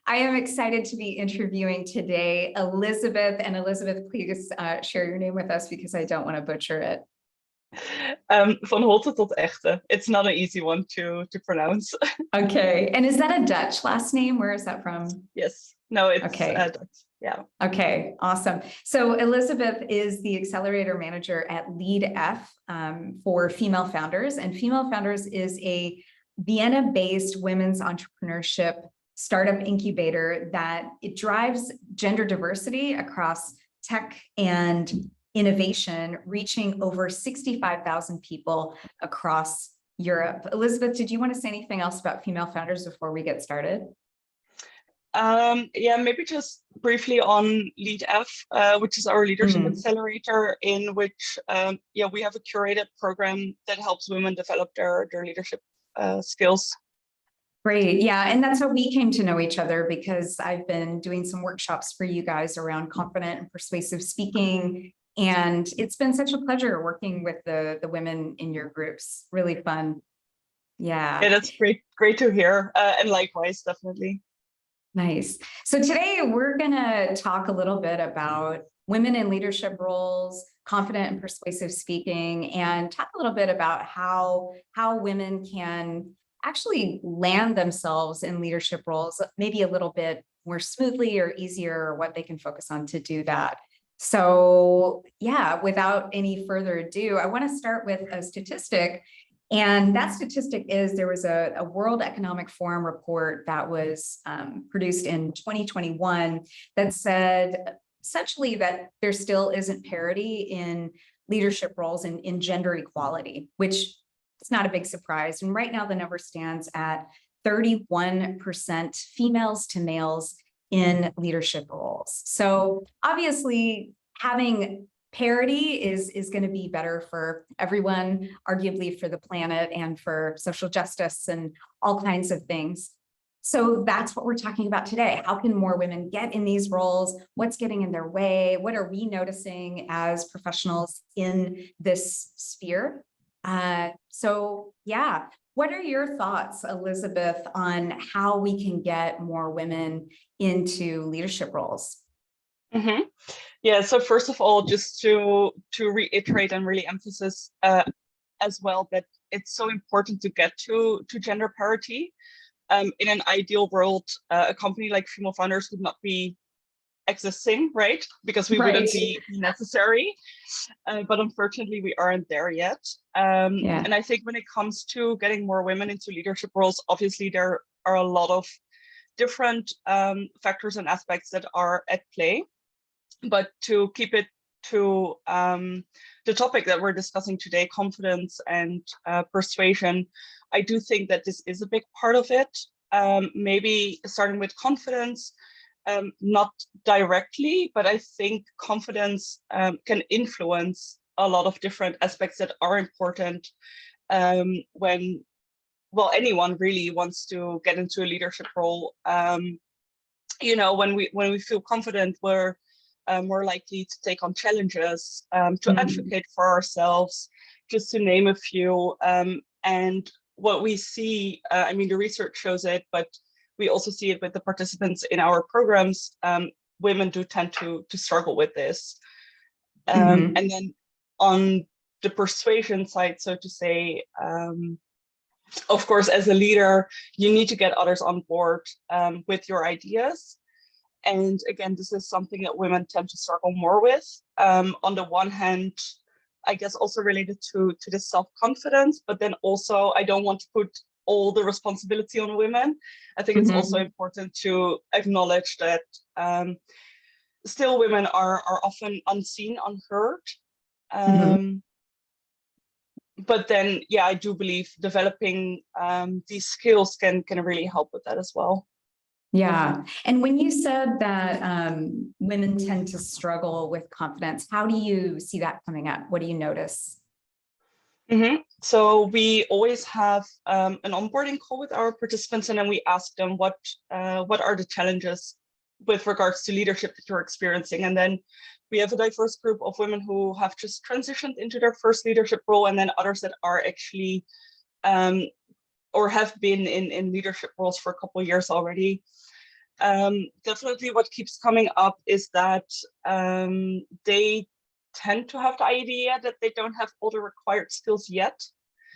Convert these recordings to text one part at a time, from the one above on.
I am excited to be interviewing today Elisabeth. And Elisabeth, please share your name with us because I don't want to butcher it. Van Holthe tot Echten. It's not an easy one to pronounce. Okay. And is that a Dutch last name? Where is that from? Yes. No, it's okay. Dutch. Yeah. Okay, awesome. So Elisabeth is the Accelerator Manager at F for Female Founders. And Female Founders is a Vienna-based women's entrepreneurship startup incubator that it drives gender diversity across tech and innovation, reaching over 65,000 people across Europe. Elisabeth, did you want to say anything else about Female Founders before we get started? Yeah, maybe just briefly on F, which is our leadership accelerator, in which we have a curated program that helps women develop their leadership skills. Great. Yeah. And that's how we came to know each other, because I've been doing some workshops for you guys around confident and persuasive speaking. And it's been such a pleasure working with the women in your groups. Really fun. Yeah. Yeah, that's great to hear. And likewise, definitely. Nice. So today we're going to talk a little bit about women in leadership roles, confident and persuasive speaking, and talk a little bit about how women can actually land themselves in leadership roles, maybe a little bit more smoothly or easier, or what they can focus on to do that. So yeah, without any further ado, I want to start with a statistic. And that statistic is there was a World Economic Forum report that was produced in 2021 that said essentially that there still isn't parity in leadership roles in gender equality, which is not a big surprise. And right now the number stands at 31% females to males in leadership roles. So obviously having parity is going to be better for everyone, arguably for the planet and for social justice and all kinds of things. So that's what we're talking about today. How can more women get in these roles? What's getting in their way? What are we noticing as professionals in this sphere? So yeah, what are your thoughts, Elisabeth, on how we can get more women into leadership roles? Mm-hmm. Yeah, so first of all, just to reiterate and really emphasize as well that it's so important to get to gender parity. In an ideal world, a company like Female Founders would not be existing, right? Because we wouldn't be necessary. But unfortunately, we aren't there yet. And I think when it comes to getting more women into leadership roles, obviously there are a lot of different factors and aspects that are at play. But to keep it to the topic that we're discussing today, confidence and persuasion, I do think that this is a big part of it. Maybe starting with confidence, not directly, but I think confidence can influence a lot of different aspects that are important when, well, anyone really wants to get into a leadership role. You know, when we feel confident, we're more likely to take on challenges, to advocate for ourselves, just to name a few. And what we see, I mean, the research shows it, but we also see it with the participants in our programs. Women do tend to struggle with this. And then on the persuasion side, so to say, of course, as a leader, you need to get others on board with your ideas. And again, this is something that women tend to struggle more with. On the one hand, I guess also related to the self-confidence, but then also I don't want to put all the responsibility on women. I think it's also important to acknowledge that still women are often unseen, unheard. But then, yeah, I do believe developing these skills can really help with that as well. Yeah. And when you said that women tend to struggle with confidence, how do you see that coming up? What do you notice? So we always have an onboarding call with our participants, and then we ask them what are the challenges with regards to leadership that you're experiencing. And then we have a diverse group of women who have just transitioned into their first leadership role, and then others that are actually or have been in leadership roles for a couple of years already. definitely what keeps coming up is that they tend to have the idea that they don't have all the required skills yet.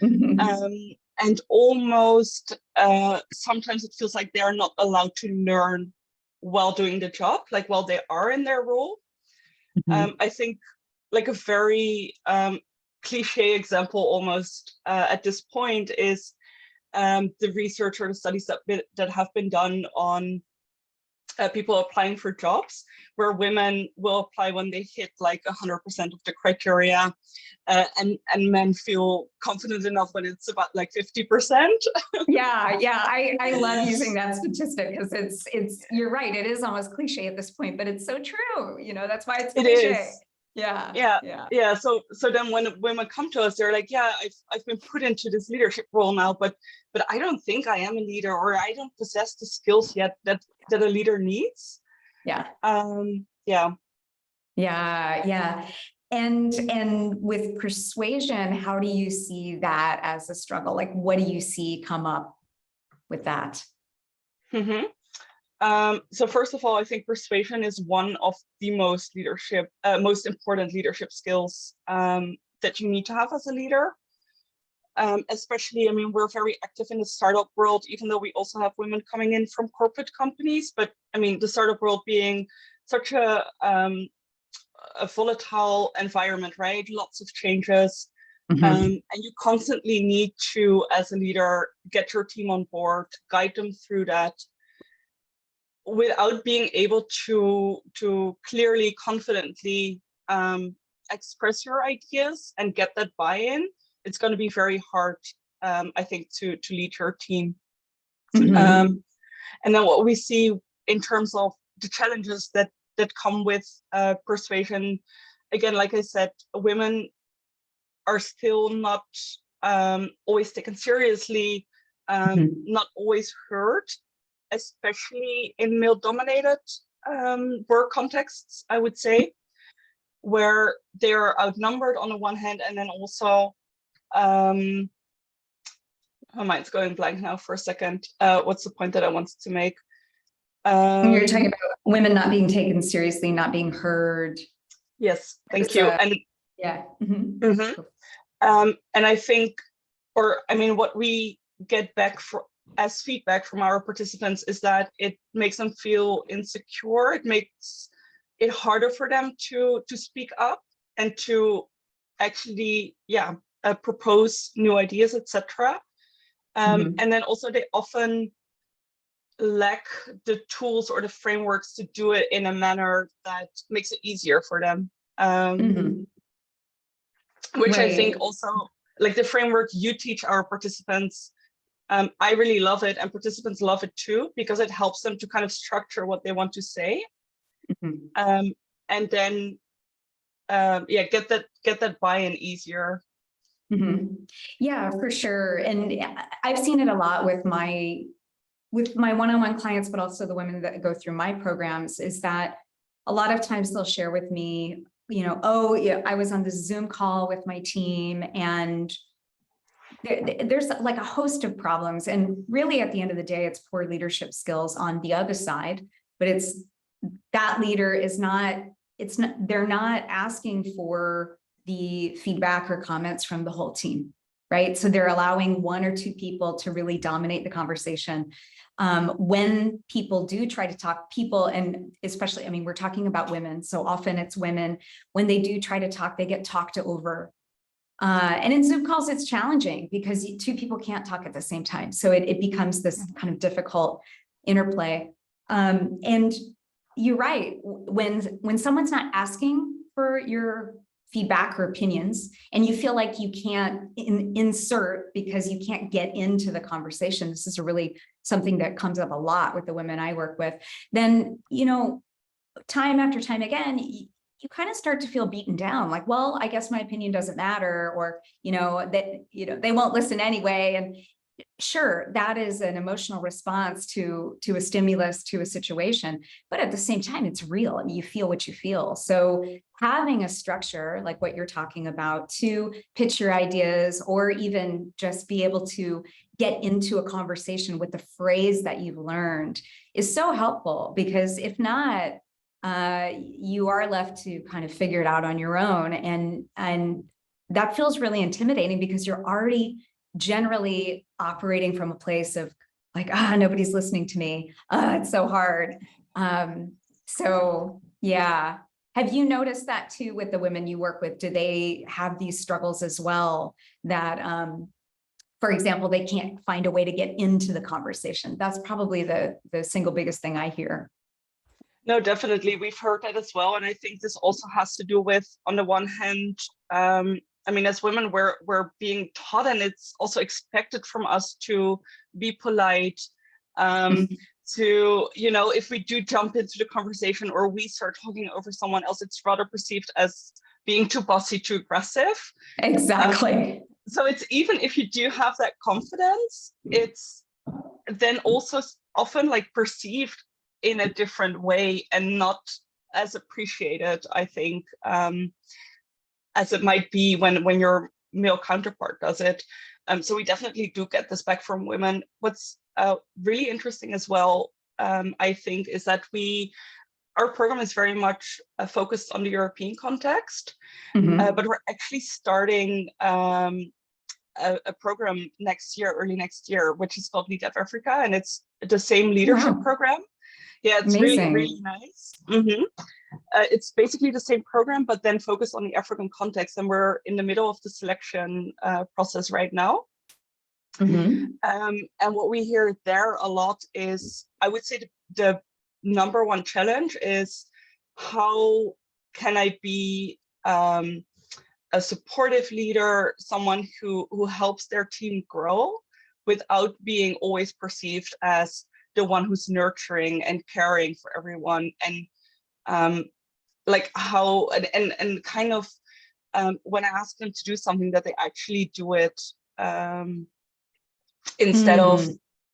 And almost sometimes it feels like they are not allowed to learn while doing the job, like while they are in their role. I think like a very cliche example almost at this point is the research or the studies that have been done on people applying for jobs, where women will apply when they hit like 100% of the criteria, and men feel confident enough when it's about like 50%. Yeah, I love using that statistic because it's you're right, it is almost cliche at this point, but it's so true. That's why it's cliche. It is. Yeah. So then when women come to us, they're like, yeah, I've been put into this leadership role now, but I don't think I am a leader, or I don't possess the skills yet that a leader needs. Yeah. Yeah. And with persuasion, how do you see that as a struggle? Like, what do you see come up with that? So first of all, I think persuasion is one of the most important leadership skills that you need to have as a leader. Especially, I mean, we're very active in the startup world, even though we also have women coming in from corporate companies. But I mean, the startup world being such a volatile environment, right? Lots of changes. And you constantly need to, as a leader, get your team on board, guide them through that, without being able to clearly, confidently express your ideas and get that buy-in. It's going to be very hard, I think, to lead your team. And then what we see in terms of the challenges that come with persuasion, again, like I said, women are still not always taken seriously, not always heard, especially in male-dominated work contexts, I would say, where they are outnumbered on the one hand, and then also, my mind's going blank now for a second. What's the point that I wanted to make? You're talking about women not being taken seriously, not being heard. Yes, thank you. And yeah. And I think, what we get back as feedback from our participants is that it makes them feel insecure. It makes it harder for them to speak up and to actually, propose new ideas, etc. And then also they often lack the tools or the frameworks to do it in a manner that makes it easier for them. Which I think also, like the framework you teach our participants, I really love it, and participants love it too, because it helps them to kind of structure what they want to say, and then get that buy-in easier. Yeah, for sure. And I've seen it a lot with my one-on-one clients, but also the women that go through my programs, is that a lot of times they'll share with me, oh, yeah, I was on this Zoom call with my team, and there's like a host of problems. And really, at the end of the day, it's poor leadership skills on the other side, but it's that leader is not, they're not asking for the feedback or comments from the whole team, right? So they're allowing one or two people to really dominate the conversation. When people do try to talk, and especially, we're talking about women, so often it's women, when they do try to talk, they get talked over. And in Zoom calls, it's challenging because two people can't talk at the same time. So it becomes this kind of difficult interplay. And you're right, when someone's not asking for your feedback or opinions, and you feel like you can't insert because you can't get into the conversation, this is really something that comes up a lot with the women I work with, then, time after time again, you kind of start to feel beaten down, like, well, I guess my opinion doesn't matter, or, they won't listen anyway. And sure, that is an emotional response to a stimulus, to a situation, but at the same time, it's real. You feel what you feel. So having a structure like what you're talking about to pitch your ideas, or even just be able to get into a conversation with the phrase that you've learned is so helpful, because if not, you are left to kind of figure it out on your own. And that feels really intimidating, because you're already generally operating from a place of like, nobody's listening to me. It's so hard. So yeah. Have you noticed that too with the women you work with? Do they have these struggles as well, that, for example, they can't find a way to get into the conversation? That's probably the single biggest thing I hear. No, definitely. We've heard that as well. And I think this also has to do with, on the one hand, I mean, as women, we're being taught, and it's also expected from us to be polite, to, you know, if we do jump into the conversation or we start talking over someone else, it's rather perceived as being too bossy, too aggressive. Exactly. So it's, even if you do have that confidence, it's then also often like perceived in a different way and not as appreciated, I think, as it might be when your male counterpart does it. So we definitely do get this back from women. What's really interesting as well, I think, is that our program is very much focused on the European context, but we're actually starting a program next year, early next year, which is called Lead Up Africa, and it's the same leadership program. Yeah, it's amazing. really nice. It's basically the same program, but then focused on the African context, and we're in the middle of the selection process right now. And what we hear there a lot is, I would say the number one challenge is, how can I be a supportive leader, someone who helps their team grow without being always perceived as the one who's nurturing and caring for everyone, and like how, and kind of when I ask them to do something, that they actually do it, instead of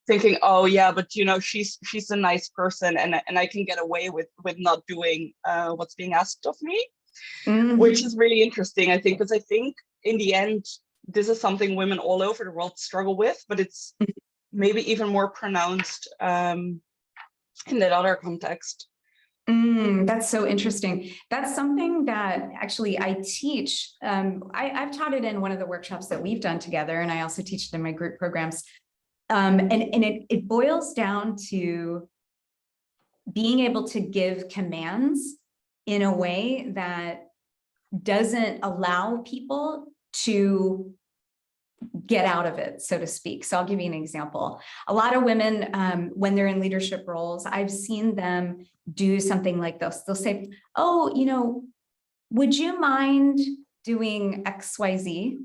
thinking, oh yeah, but you know, she's a nice person, and I can get away with not doing what's being asked of me, which is really interesting, I think, because I think in the end, this is something women all over the world struggle with, but it's maybe even more pronounced in that other context. That's so interesting. That's something that actually I teach. I've taught it in one of the workshops that we've done together, and I also teach it in my group programs. And it boils down to being able to give commands in a way that doesn't allow people to get out of it, so to speak. So I'll give you an example. A lot of women, when they're in leadership roles, I've seen them do something like this. They'll say, oh, you know, would you mind doing XYZ?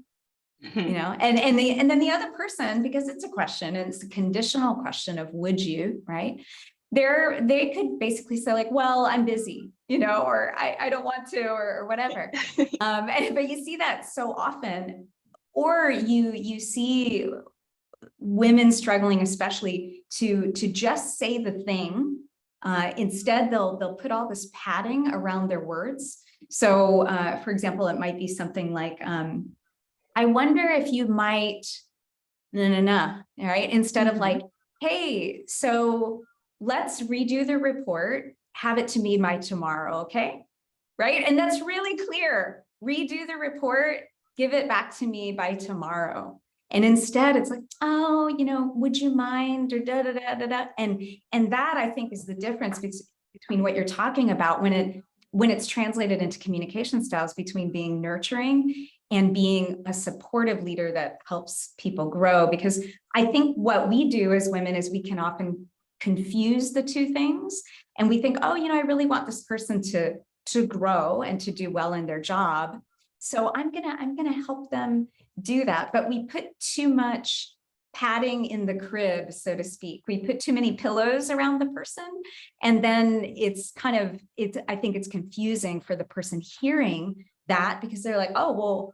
You know, and then the other person, because it's a question, and it's a conditional question of would you, right? They could basically say like, well, I'm busy, you know, or I don't want to, or whatever. But you see that so often. Or you see women struggling, especially to just say the thing. Instead, they'll put all this padding around their words. So, for example, it might be something like, I wonder if you might, right? Instead of like, hey, so let's redo the report, have it to me by tomorrow, okay? Right? And that's really clear. Redo the report, give it back to me by tomorrow. And instead it's like, oh, you know, would you mind, or da, da, da, da, da. And that, I think, is the difference between what you're talking about when it's translated into communication styles, between being nurturing and being a supportive leader that helps people grow. Because I think what we do as women is we can often confuse the two things. And we think, oh, you know, I really want this person to grow and to do well in their job. So I'm gonna help them do that. But we put too much padding in the crib, so to speak. We put too many pillows around the person. And then it's kind of, I think it's confusing for the person hearing that, because they're like, oh, well,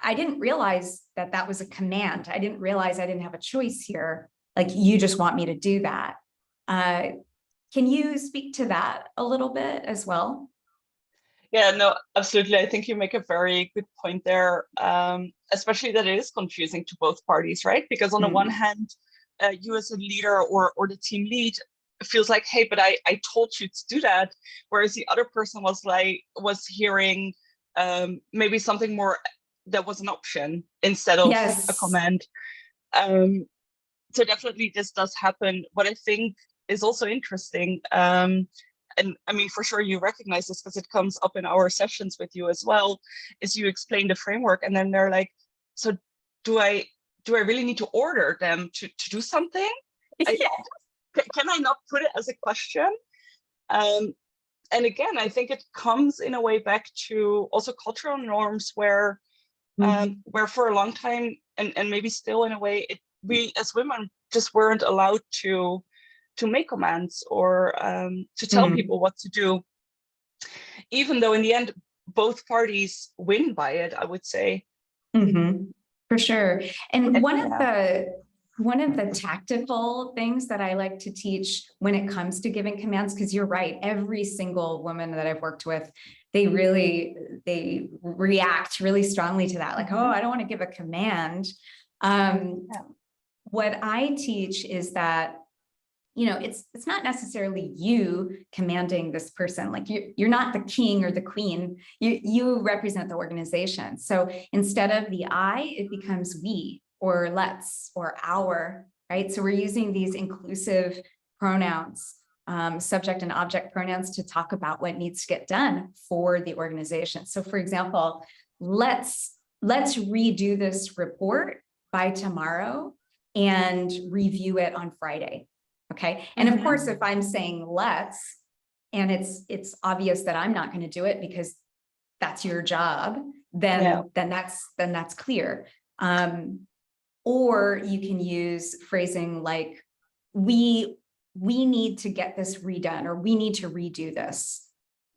I didn't realize that that was a command. I didn't realize I didn't have a choice here. Like, you just want me to do that. Can you speak to that a little bit as well? Yeah, no, absolutely. I think you make a very good point there, especially that it is confusing to both parties, right? Because on the one hand, you as a leader or the team lead feels like, hey, but I told you to do that, whereas the other person was hearing maybe something more that was an option instead of a Yes. command. So definitely this does happen. What I think is also interesting, and I mean, for sure you recognize this because it comes up in our sessions with you as well, is you explain the framework and then they're like, so do I really need to order them to do something? Yeah. Can I not put it as a question? And again, I think it comes in a way back to also cultural norms where for a long time, and maybe still in a way, we as women just weren't allowed to make commands or to tell people what to do, even though in the end both parties win by it, I would say. For sure. And Yeah. one of the tactical things that I like to teach when it comes to giving commands, because you're right, every single woman that I've worked with, they react really strongly to that. Like, oh, I don't want to give a command. What I teach is that, you know, it's not necessarily you commanding this person. Like you're not the king or the queen. You represent the organization. So instead of the I, it becomes we or let's or our, right? So we're using these inclusive pronouns, subject and object pronouns, to talk about what needs to get done for the organization. So for example, let's redo this report by tomorrow and review it on Friday. Okay. And of course, if I'm saying let's, and it's obvious that I'm not going to do it because that's your job, then that's clear. Or you can use phrasing like, we need to get this redone, or we need to redo this.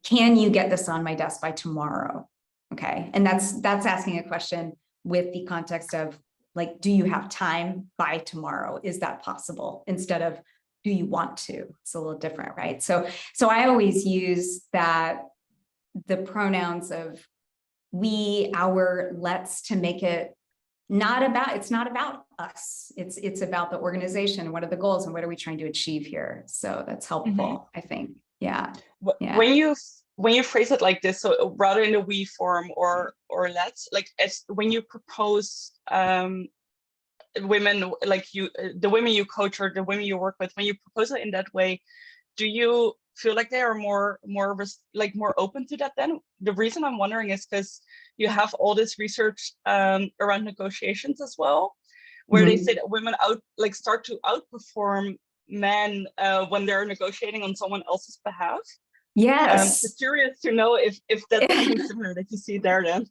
Can you get this on my desk by tomorrow? Okay. And that's asking a question with the context of like, do you have time by tomorrow? Is that possible? Instead of, do you want to? It's a little different, right? So I always use the pronouns of we, our, let's, to make it it's not about us. It's about the organization. What are the goals and what are we trying to achieve here? So that's helpful, I think. Yeah. When you phrase it like this, so rather in the we form or let's, like as when you propose women, like the women you coach or the women you work with, when you propose it in that way, do you feel like they are more open to that? Then the reason I'm wondering is because you have all this research around negotiations as well, where they say that women start to outperform men when they're negotiating on someone else's behalf. Yes. So curious to know if that's something similar that you see there then.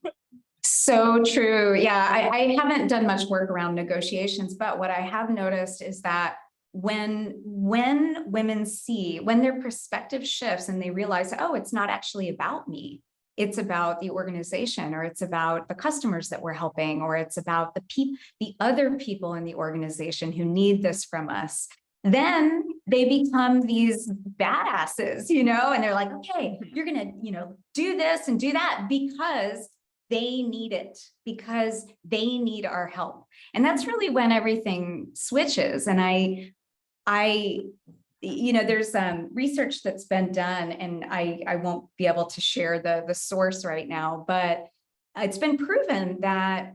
So true. Yeah, I haven't done much work around negotiations, but what I have noticed is that when women when their perspective shifts and they realize, oh, it's not actually about me, it's about the organization, or it's about the customers that we're helping, or it's about the other people in the organization who need this from us, then they become these badasses, you know, and they're like, okay, you're going to, do this and do that because they need it, because they need our help. And that's really when everything switches. And there's research that's been done, and I won't be able to share the source right now, but it's been proven that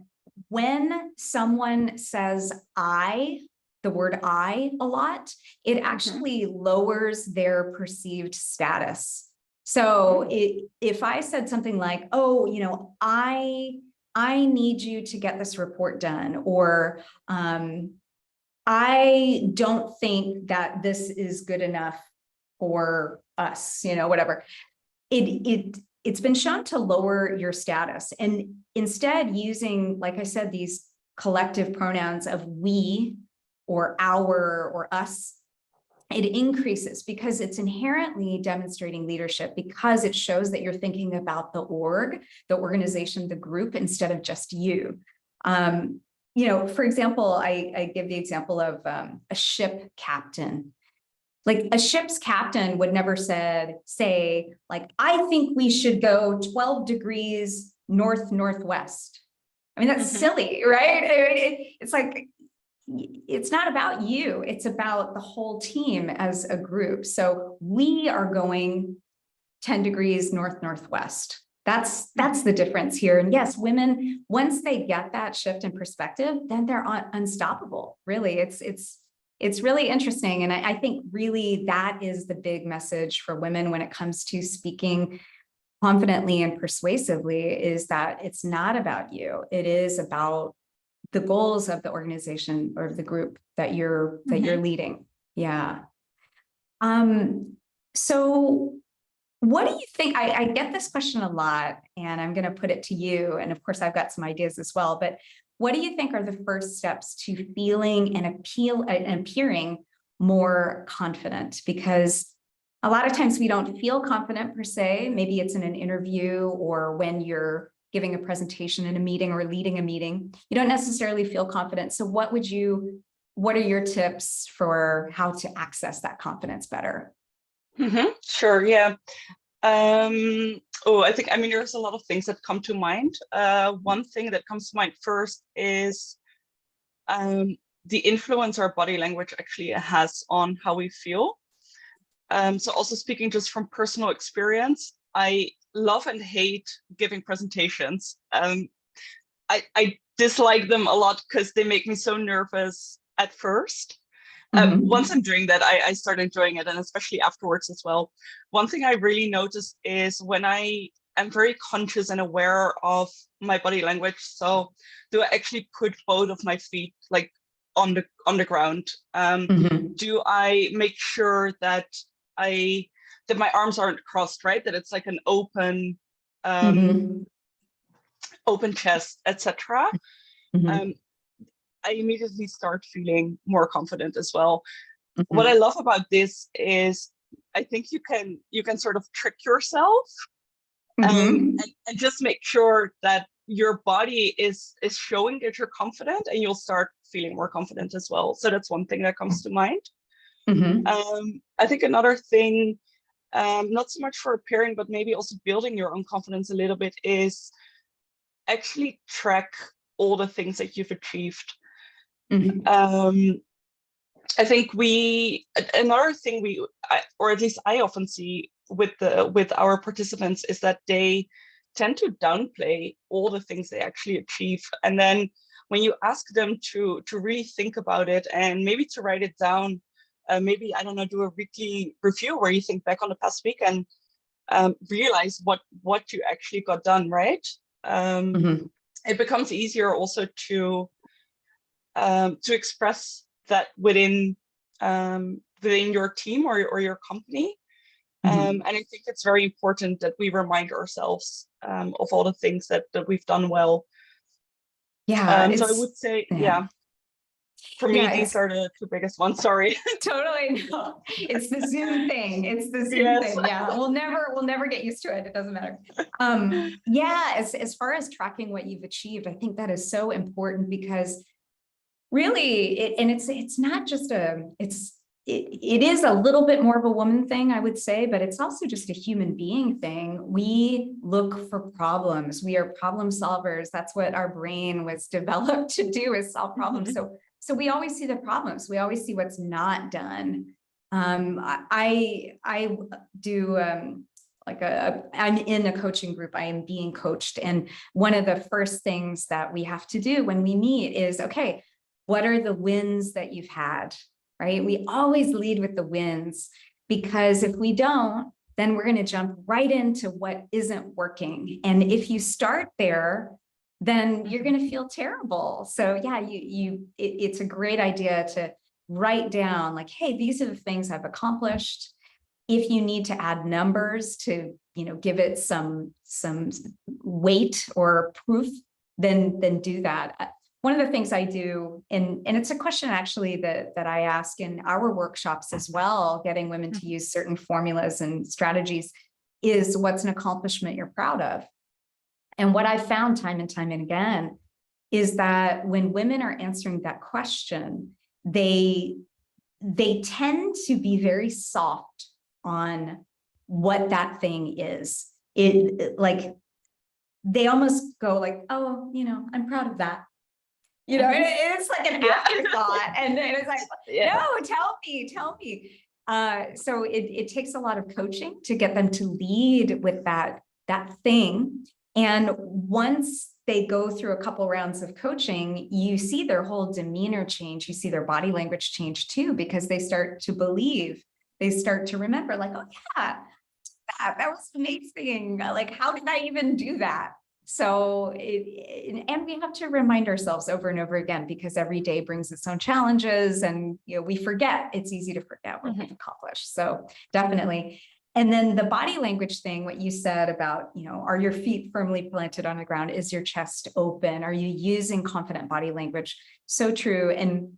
when someone says the word I a lot, it actually lowers their perceived status. So if I said something like, oh, I need you to get this report done, or I don't think that this is good enough for us, whatever. It's been shown to lower your status. And instead using, like I said, these collective pronouns of we or our or us, it increases because it's inherently demonstrating leadership, because it shows that you're thinking about the organization, the group, instead of just you. For example, I give the example of a ship captain. Like a ship's captain would never say, like, I think we should go 12 degrees northwest. I mean, that's silly, right? It's like, it's not about you. It's about the whole team as a group. So we are going 10 degrees northwest. That's the difference here. And yes, women, once they get that shift in perspective, then they're unstoppable. Really, it's really interesting. And I think really that is the big message for women when it comes to speaking confidently and persuasively, is that it's not about you. It is about the goals of the organization or the group that you're leading. Yeah. So what do you think? I get this question a lot, and I'm going to put it to you. And of course, I've got some ideas as well. But what do you think are the first steps to feeling and appearing more confident? Because a lot of times we don't feel confident per se. Maybe it's in an interview or when you're giving a presentation in a meeting or leading a meeting. You don't necessarily feel confident. So what are your tips for how to access that confidence better? Sure, yeah. I think, there's a lot of things that come to mind. One thing that comes to mind first is the influence our body language actually has on how we feel. So also speaking just from personal experience, I love and hate giving presentations. I dislike them a lot because they make me so nervous at first. Once I'm doing that, I start enjoying it, and especially afterwards as well. One thing I really noticed is when I am very conscious and aware of my body language. So do I actually put both of my feet like on the ground? Do I make sure that my arms aren't crossed, right? That it's like an open open chest, etc. I immediately start feeling more confident as well. What I love about this is I think you can sort of trick yourself and just make sure that your body is showing that you're confident, and you'll start feeling more confident as well. So that's one thing that comes to mind. I think another thing, not so much for appearing, but maybe also building your own confidence a little bit, is actually track all the things that you've achieved. I think another thing or at least I often see with our participants, is that they tend to downplay all the things they actually achieve. And then when you ask them to really think about it and maybe to write it down, maybe, I don't know, do a weekly review where you think back on the past week and realize what you actually got done, right? It becomes easier also to express that within your team or your company. And I think it's very important that we remind ourselves of all the things that we've done well. Yeah. So I would say, for me, these are the two biggest ones. Sorry. Totally. No. It's the Zoom thing. It's the Zoom thing. Yeah. We'll never get used to it. It doesn't matter. As far as tracking what you've achieved, I think that is so important, because really, it's not just it is a little bit more of a woman thing, I would say, but it's also just a human being thing. We look for problems. We are problem solvers. That's what our brain was developed to do, is solve problems. So we always see the problems. We always see what's not done. I do I'm in a coaching group. I am being coached, and one of the first things that we have to do when we meet is, okay, what are the wins that you've had, right? We always lead with the wins, because if we don't, then we're going to jump right into what isn't working. And if you start there, then you're going to feel terrible. So yeah, it's a great idea to write down, like, hey, these are the things I've accomplished. If you need to add numbers to, give it some weight or proof, then do that. One of the things I do, and it's a question actually that I ask in our workshops as well, getting women to use certain formulas and strategies, is what's an accomplishment you're proud of? And what I've found time and time and again is that when women are answering that question, they they tend to be very soft on what that thing is. Like, they almost go like, oh, you know, I'm proud of that. You know, it's like an afterthought. And then it's like, no, tell me. So it takes a lot of coaching to get them to lead with that thing. And once they go through a couple rounds of coaching, you see their whole demeanor change. You see their body language change too, because they start to believe, they start to remember, like, oh yeah, that was amazing. Like, how did I even do that? So, and we have to remind ourselves over and over again, because every day brings its own challenges, and you know, we forget. It's easy to forget what we've accomplished. So definitely. And then the body language thing, what you said about, you know, are your feet firmly planted on the ground? Is your chest open? Are you using confident body language? So true. And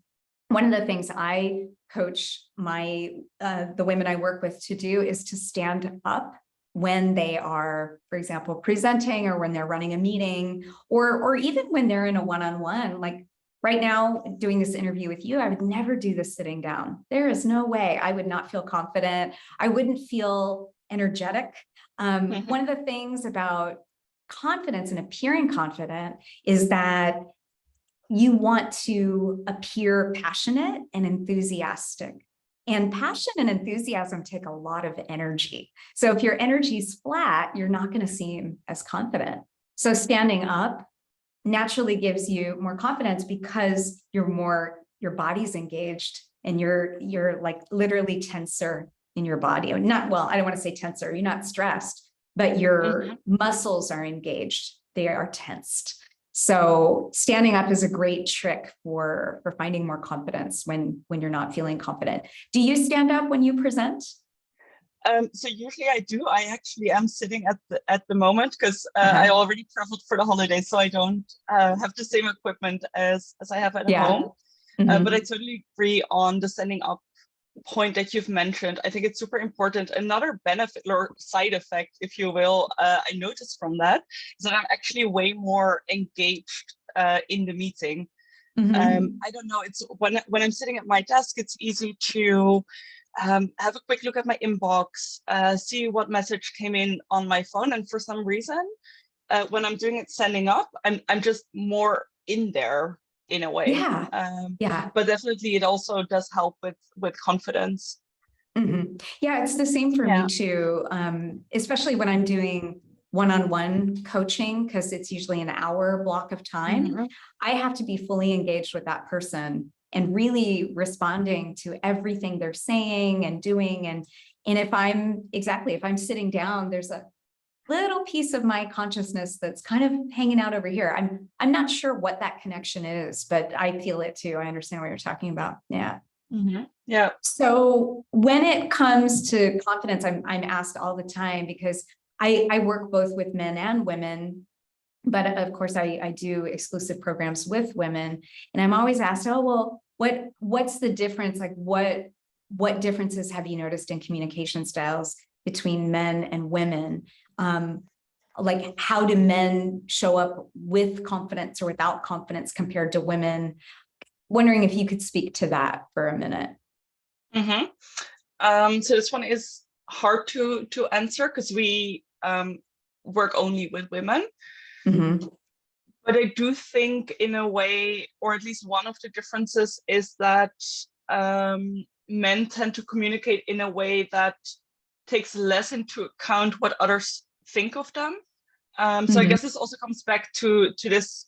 one of the things I coach the women I work with to do is to stand up when they are, for example, presenting, or when they're running a meeting, or even when they're in a one-on-one. Like right now, doing this interview with you, I would never do this sitting down. There is no way. I would not feel confident. I wouldn't feel energetic. One of the things about confidence and appearing confident is that you want to appear passionate and enthusiastic. And passion and enthusiasm take a lot of energy. So if your energy is flat, you're not going to seem as confident. So standing up naturally gives you more confidence, because your body's engaged, and you're like literally tenser in your body. Not, well, I don't want to say tenser, you're not stressed, but your muscles are engaged. They are tensed. So standing up is a great trick for finding more confidence when you're not feeling confident. Do you stand up when you present? So usually I do. I actually am sitting at the moment, because I already traveled for the holidays, so I don't have the same equipment as I have at home. But I totally agree on the standing up point that you've mentioned. I think it's super important. Another benefit or side effect, if you will, I noticed from that is that I'm actually way more engaged in the meeting. I don't know, it's when I'm sitting at my desk, it's easy to have a quick look at my inbox, see what message came in on my phone, and for some reason, when I'm doing it standing up, I'm just more in there in a way. But definitely it also does help with confidence. Yeah, it's the same for me too, especially when I'm doing one-on-one coaching, because it's usually an hour block of time. I have to be fully engaged with that person and really responding to everything they're saying and doing. And if I'm sitting down, there's a little piece of my consciousness that's kind of hanging out over here. I'm not sure what that connection is, but I feel it too. I understand what you're talking about. Yeah. So when it comes to confidence, I'm asked all the time, because I work both with men and women, but of course I do exclusive programs with women, and I'm always asked, oh, well, what's the difference? Like what differences have you noticed in communication styles between men and women? Like, how do men show up with confidence or without confidence compared to women? Wondering if you could speak to that for a minute. So this one is hard to answer, because we work only with women. But I do think, in a way, or at least one of the differences, is that men tend to communicate in a way that takes less into account what others think of them. So I guess this also comes back to this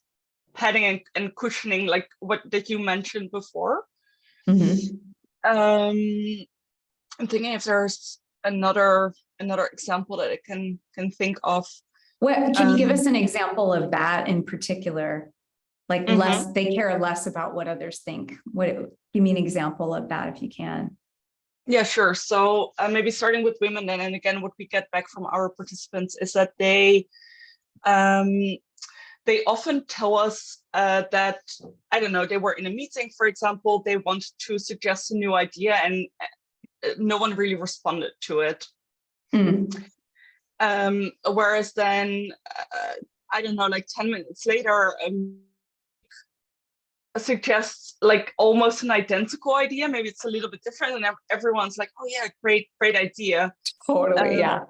padding and cushioning, like that you mentioned before. I'm thinking if there's another example that I can think of. Can you give us an example of that in particular? Like they care less about what others think. Give me an example of that if you can. Yeah, sure. So maybe starting with women, and again, what we get back from our participants is that they often tell us that, I don't know, they were in a meeting, for example, they want to suggest a new idea, and no one really responded to it. Whereas then, I don't know, like 10 minutes later, suggests like almost an identical idea. Maybe it's a little bit different, and everyone's like, "Oh yeah, great idea." Totally, yeah.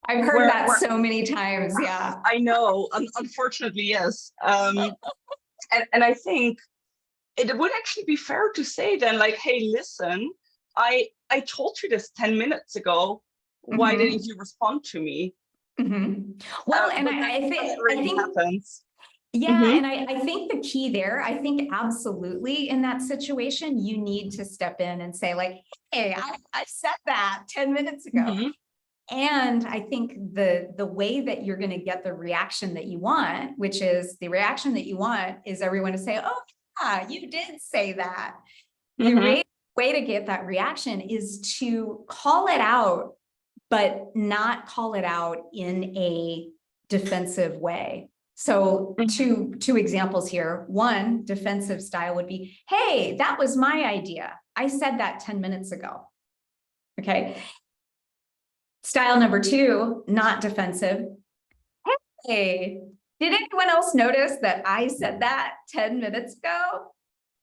I've heard where- that where- so many times, yeah. I know, unfortunately, yes. And I think it would actually be fair to say then, like, hey, listen, I told you this 10 minutes ago. Why didn't you respond to me? Well, and But I think happens. yeah, and I think the key there, I think absolutely in that situation, you need to step in and say like, hey, I said that 10 minutes ago. And I think the way that you're going to get the reaction that you want, which is the reaction that you want is everyone to say, oh, yeah, you did say that. The way to get that reaction is to call it out, but not call it out in a defensive way. So two examples here. One defensive style would be, hey, that was my idea. I said that 10 minutes ago. Okay. Style number two, not defensive. Hey, did anyone else notice that I said that 10 minutes ago?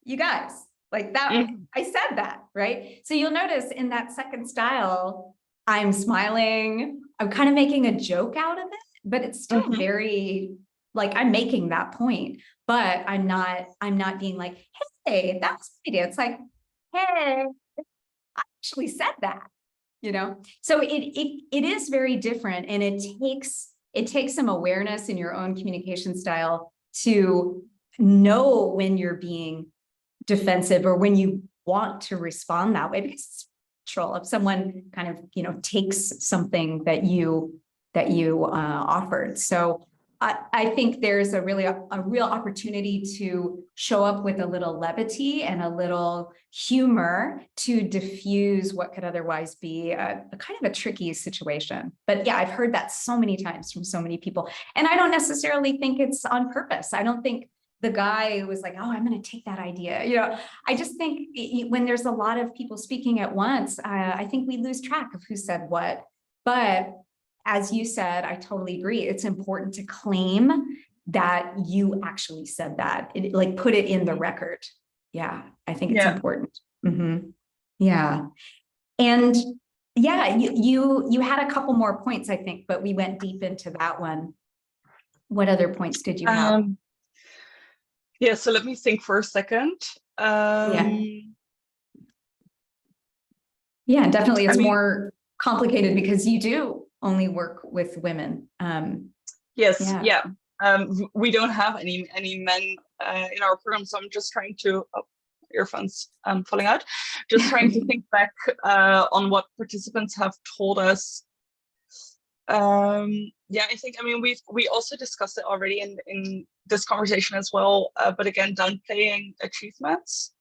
You guys, like that, I said that, right? So you'll notice in that second style, I'm smiling. I'm kind of making a joke out of it, but it's still very, like, I'm making that point, but I'm not being like, hey, that's my idea. It's like, hey, I actually said that. So it is very different, and it takes some awareness in your own communication style to know when you're being defensive or when you want to respond that way, because it's natural if someone kind of takes something that you offered. So I think there's a real opportunity to show up with a little levity and a little humor to diffuse what could otherwise be a kind of a tricky situation. But yeah, I've heard that so many times from so many people, and I don't necessarily think it's on purpose. I don't think the guy was like, oh, I'm going to take that idea. I just think when there's a lot of people speaking at once, I think we lose track of who said what. But as you said, I totally agree. It's important to claim that you actually said that, like put it in the record. Yeah, I think it's important. Yeah. And yeah, you had a couple more points, I think, but we went deep into that one. What other points did you have? Yeah, so let me think for a second. Yeah, definitely. It's more complicated because you do only work with women. Yes, yeah. We don't have any men in our program, so I'm just trying to earphones falling out. Just trying to think back on what participants have told us. Yeah, I think we also discussed it already in this conversation as well. But again, downplaying achievements.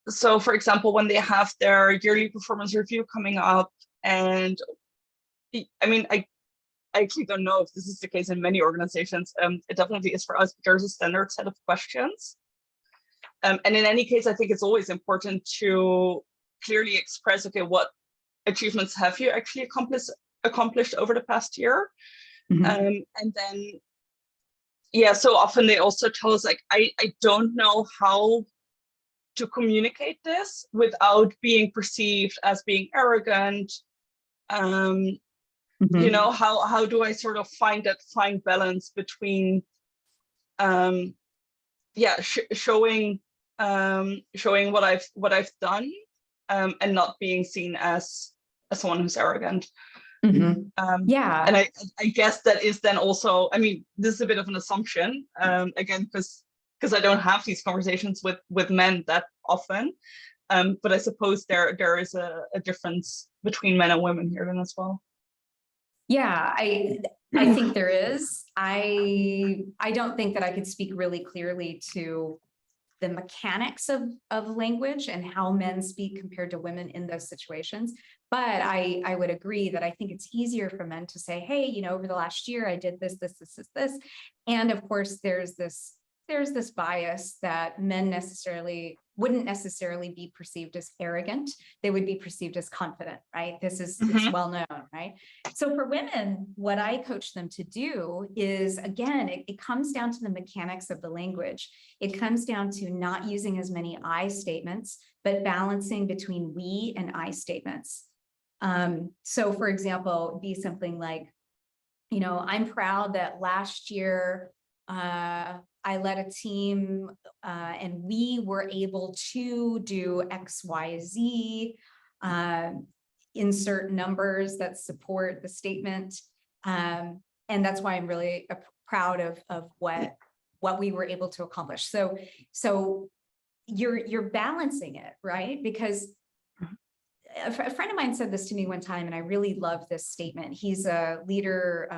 So, for example, when they have their yearly performance review coming up, and I actually don't know if this is the case in many organizations. It definitely is for us, but there's a standard set of questions. And in any case, I think it's always important to clearly express, okay, what achievements have you actually accomplished over the past year? And then, yeah, so often they also tell us, like, I don't know how to communicate this without being perceived as being arrogant. How do I sort of find that fine balance between showing what I've done and not being seen as someone who's arrogant. And I guess that is then also, this is a bit of an assumption, again, because I don't have these conversations with men that often, but I suppose there is a difference between men and women here then as well. Yeah, I think there is. I don't think that I could speak really clearly to the mechanics of language and how men speak compared to women in those situations. But I would agree that I think it's easier for men to say, hey, over the last year, I did this. And of course, there's this bias that men necessarily wouldn't necessarily be perceived as arrogant. They would be perceived as confident, right? This is it's Mm-hmm. well known, right? So for women, what I coach them to do is, again, it comes down to the mechanics of the language. It comes down to not using as many I statements, but balancing between we and I statements. So for example, be something like, I'm proud that last year, I led a team and we were able to do X, Y, Z, insert numbers that support the statement. And that's why I'm really proud of what we were able to accomplish. So you're balancing it, right? Because a friend of mine said this to me one time, and I really love this statement. He's a leader.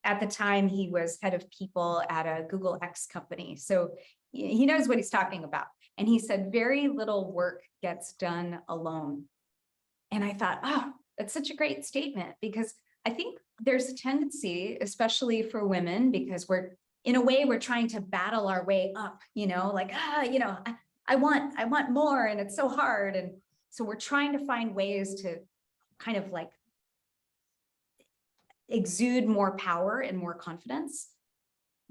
At the time, he was head of people at a Google X company. So he knows what he's talking about. And he said, very little work gets done alone. And I thought, oh, that's such a great statement, because I think there's a tendency, especially for women, because in a way, we're trying to battle our way up, like, I want more, and it's so hard. And so we're trying to find ways to kind of like exude more power and more confidence,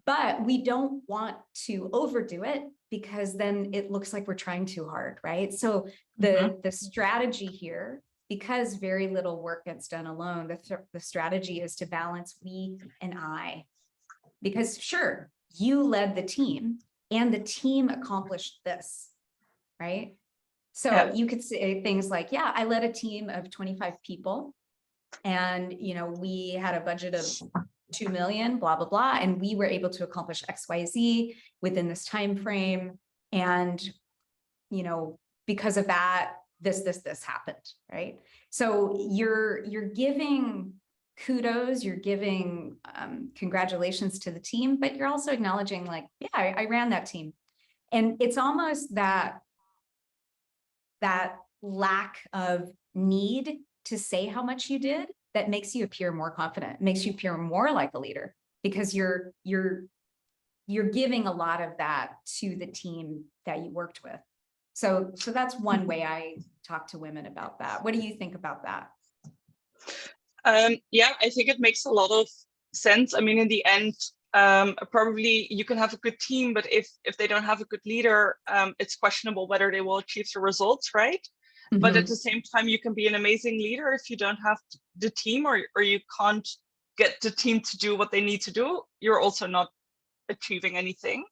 but we don't want to overdo it, because then it looks like we're trying too hard, right? So the strategy here, because very little work gets done alone, the strategy is to balance we and I, because sure, you led the team and the team accomplished this, right? So you could say things like, yeah, I led a team of 25 people, and we had a budget of 2 million, blah, blah, blah. And we were able to accomplish X, Y, Z within this time frame. And, because of that, this happened, right? So you're giving kudos, you're giving congratulations to the team, but you're also acknowledging, like, yeah, I ran that team. And it's almost that lack of need to say how much you did that makes you appear more confident, makes you appear more like a leader, because you're giving a lot of that to the team that you worked with. So that's one way I talk to women about that. What do you think about that? Yeah, I think it makes a lot of sense. I mean, in the end, probably you can have a good team, but if they don't have a good leader, it's questionable whether they will achieve the results, right? But at the same time, you can be an amazing leader if you don't have the team, or you can't get the team to do what they need to do. You're also not achieving anything.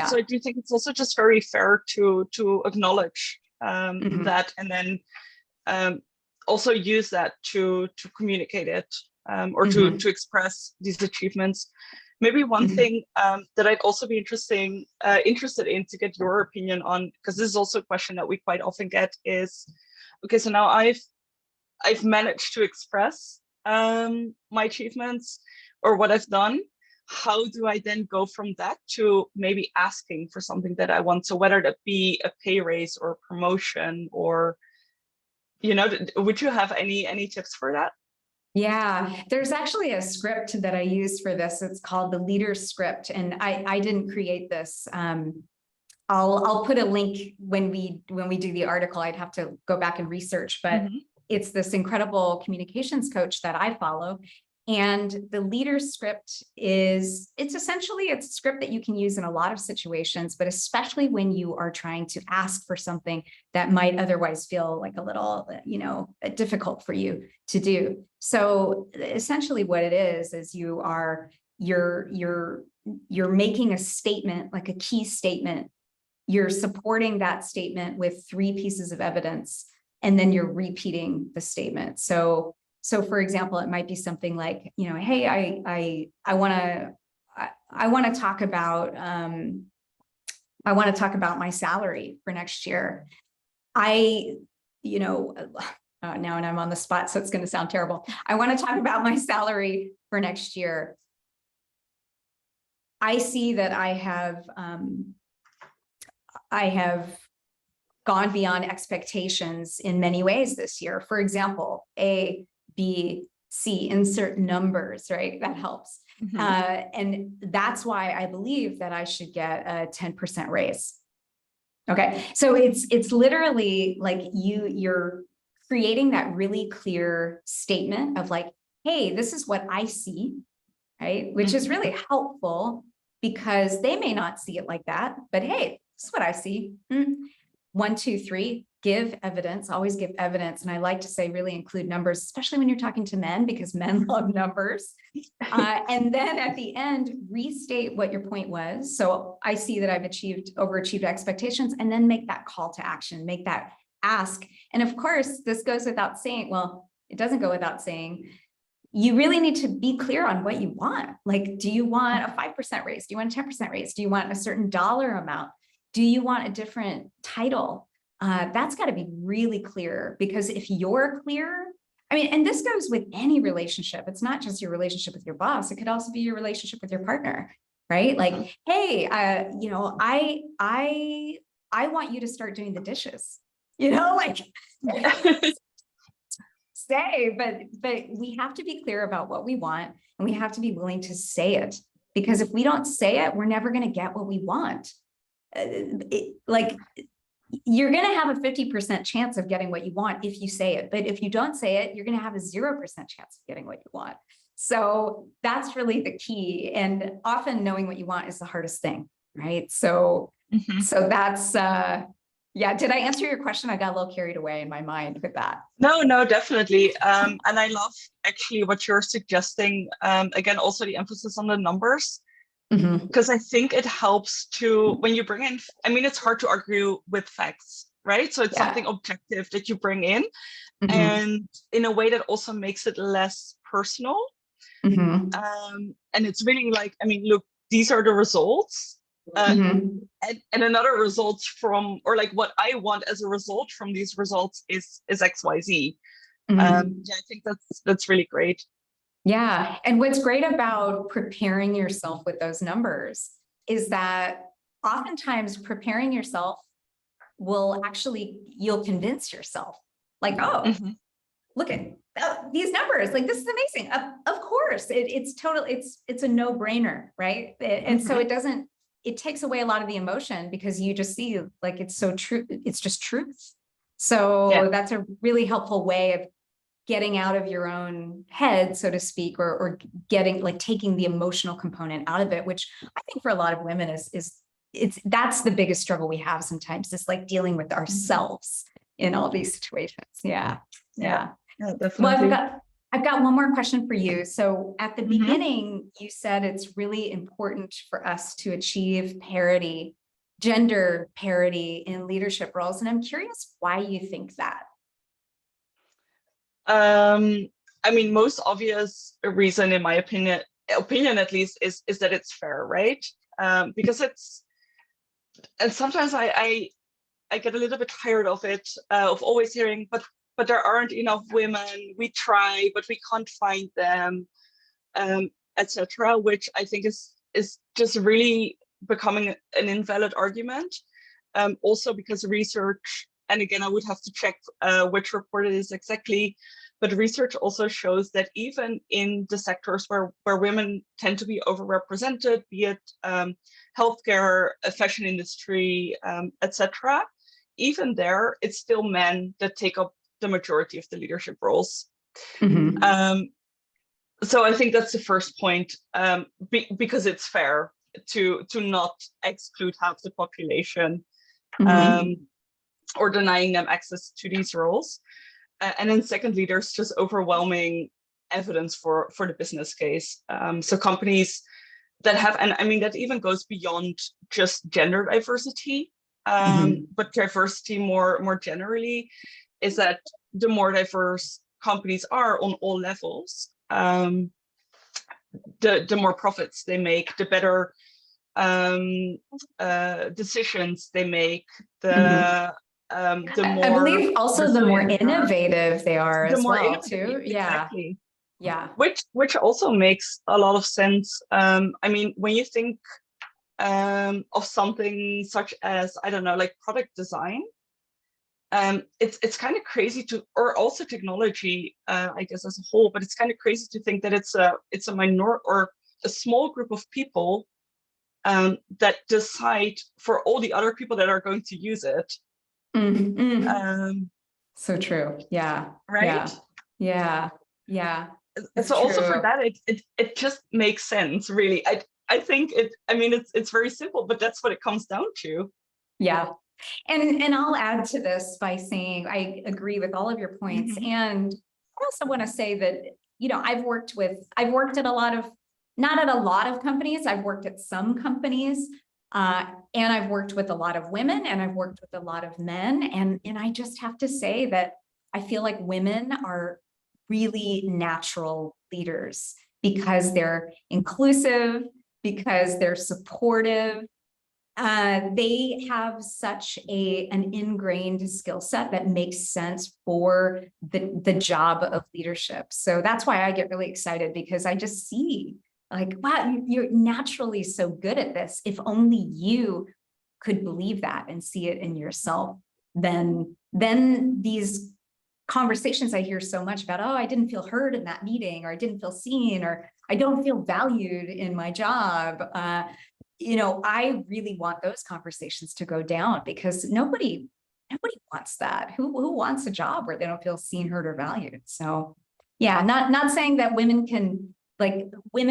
So I do think it's also just very fair to acknowledge that, and then also use that to communicate it, or to express these achievements. Maybe one thing that I'd also be interested in to get your opinion on, because this is also a question that we quite often get, is, okay, so now I've managed to express my achievements or what I've done. How do I then go from that to maybe asking for something that I want? So whether that be a pay raise or promotion, or, would you have any tips for that? Yeah, there's actually a script that I use for this. It's called the leader script, and I didn't create this. I'll put a link when we do the article. I'd have to go back and research, but it's this incredible communications coach that I follow. And the leader script it's essentially a script that you can use in a lot of situations, but especially when you are trying to ask for something that might otherwise feel like a little, difficult for you to do. So essentially what it is you're making a statement, like a key statement. You're supporting that statement with 3 pieces of evidence, and then you're repeating the statement. So for example, it might be something like, hey, I want to talk about my salary for next year. Now and I'm on the spot, so it's going to sound terrible. I want to talk about my salary for next year. I see that I have gone beyond expectations in many ways this year. For example, A, B, C, insert numbers, right? That helps. And that's why I believe that I should get a 10% raise. Okay. So it's literally like you're creating that really clear statement of like, hey, this is what I see, right? Which is really helpful because they may not see it like that, but hey, this is what I see. 1, 2, 3, give evidence, always give evidence. And I like to say really include numbers, especially when you're talking to men, because men love numbers. And then at the end, restate what your point was. So I see that I've overachieved expectations, and then make that call to action, make that ask. And of course, this goes without saying, well, it doesn't go without saying, you really need to be clear on what you want. Like, do you want a 5% raise? Do you want a 10% raise? Do you want a certain dollar amount? Do you want a different title? That's got to be really clear, because if you're clear, I mean, and this goes with any relationship. It's not just your relationship with your boss. It could also be your relationship with your partner, right? Like, hey, I want you to start doing the dishes, like say, but we have to be clear about what we want, and we have to be willing to say it, because if we don't say it, we're never going to get what we want. You're going to have a 50% chance of getting what you want if you say it. But if you don't say it, you're going to have a 0% chance of getting what you want. So that's really the key. And often knowing what you want is the hardest thing, right? So that's, yeah. Did I answer your question? I got a little carried away in my mind with that. No, definitely. And I love actually what you're suggesting. Again, also the emphasis on the numbers. Because I think it helps to, when you bring in, I mean, it's hard to argue with facts, right? So it's something objective that you bring in, and in a way that also makes it less personal. And it's really like, I mean, look, these are the results. And another result from, or like what I want as a result from these results is XYZ. Yeah, I think that's really great. Yeah. And what's great about preparing yourself with those numbers is that oftentimes preparing yourself will actually, you'll convince yourself like, oh, look at these numbers. Like, this is amazing. Of course, it's a no brainer. Right. And so it takes away a lot of the emotion, because you just see like, it's so true. It's just truth. So that's a really helpful way of getting out of your own head, so to speak, or getting like taking the emotional component out of it, which I think for a lot of women that's the biggest struggle we have sometimes, is like dealing with ourselves in all these situations. Yeah, definitely. Well, I've got one more question for you. So at the beginning, you said it's really important for us to achieve parity, gender parity in leadership roles. And I'm curious why you think that. I mean, most obvious reason, in my opinion at least, is that it's fair, right? Because and sometimes I get a little bit tired of it, of always hearing, but there aren't enough women. We try, but we can't find them, etc. Which I think is just really becoming an invalid argument. Also because research, and again, I would have to check which report it is exactly, but research also shows that even in the sectors where women tend to be overrepresented, be it healthcare, fashion industry, etc., even there, it's still men that take up the majority of the leadership roles. So I think that's the first point, because it's fair to not exclude half the population, or denying them access to these roles. And then secondly, there's just overwhelming evidence for the business case. So companies that have, and I mean, that even goes beyond just gender diversity, but diversity more generally, is that the more diverse companies are on all levels, the more profits they make, the better decisions they make, the more, I believe also the more innovative they are as well too. Exactly. Yeah. Which also makes a lot of sense. I mean, when you think of something such as, I don't know, like product design, it's kind of crazy or also technology, I guess as a whole, but it's kind of crazy to think that it's a minor or a small group of people that decide for all the other people that are going to use it. So true. Yeah. Right. Yeah. So also for that, it just makes sense, really. I think it's very simple, but that's what it comes down to. Yeah. And I'll add to this by saying I agree with all of your points. And I also want to say that, I've worked at not at a lot of companies. I've worked at some companies, and I've worked with a lot of women, and I've worked with a lot of men. And I just have to say that I feel like women are really natural leaders because they're inclusive, because they're supportive. They have such an ingrained skill set that makes sense for the job of leadership. So that's why I get really excited, because I just see like, wow, you're naturally so good at this. If only you could believe that and see it in yourself, then these conversations I hear so much about, oh, I didn't feel heard in that meeting, or I didn't feel seen, or I don't feel valued in my job. I really want those conversations to go down, because nobody wants that. Who wants a job where they don't feel seen, heard, or valued? So yeah, not saying that women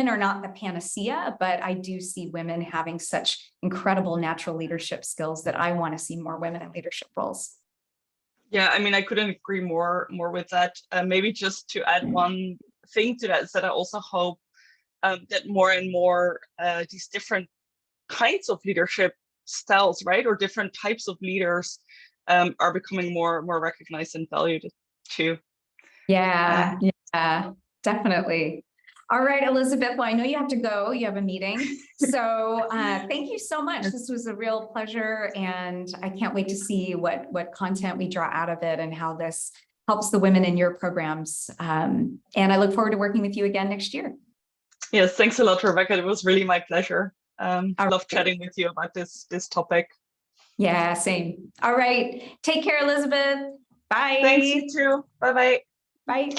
are not the panacea, but I do see women having such incredible natural leadership skills that I want to see more women in leadership roles. Yeah, I couldn't agree more with that. Maybe just to add one thing to that is that I also hope that more and more these different kinds of leadership styles, right, or different types of leaders are becoming more recognized and valued too. Yeah, definitely. All right, Elisabeth, well, I know you have to go. You have a meeting. So thank you so much. This was a real pleasure, and I can't wait to see what content we draw out of it and how this helps the women in your programs. And I look forward to working with you again next year. Yes, thanks a lot, Rebecca. It was really my pleasure. I love chatting with you about this topic. Yeah, same. All right. Take care, Elisabeth. Bye. Thanks, you too. Bye-bye. Bye.